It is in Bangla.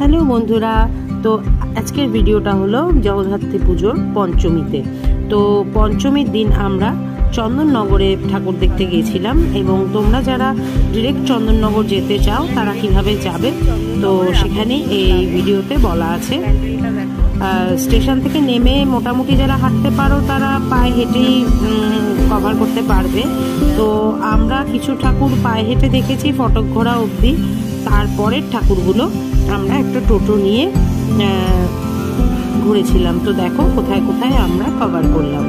হ্যালো বন্ধুরা, তো আজকের ভিডিওটা হলো জগদ্ধাত্রী পুজোর পঞ্চমীতে। তো পঞ্চমীর দিন আমরা চন্দননগরে ঠাকুর দেখতে গিয়েছিলাম, এবং তোমরা যারা ডিরেক্ট চন্দননগর যেতে চাও তারা কিভাবে যাবে তো সেখানে এই ভিডিওতে বলা আছে। স্টেশন থেকে নেমে মোটামুটি যারা হাঁটতে পারো তারা পায়ে হেঁটেই কভার করতে পারবে। তো আমরা কিছু ঠাকুর পায়ে হেঁটে দেখেছি ফটক ঘোরা অবধি, তারপরের ঠাকুরগুলো আমরা একটা টোটো নিয়ে ঘুরেছিলাম। তো দেখো কোথায় কোথায় আমরা কভার করলাম।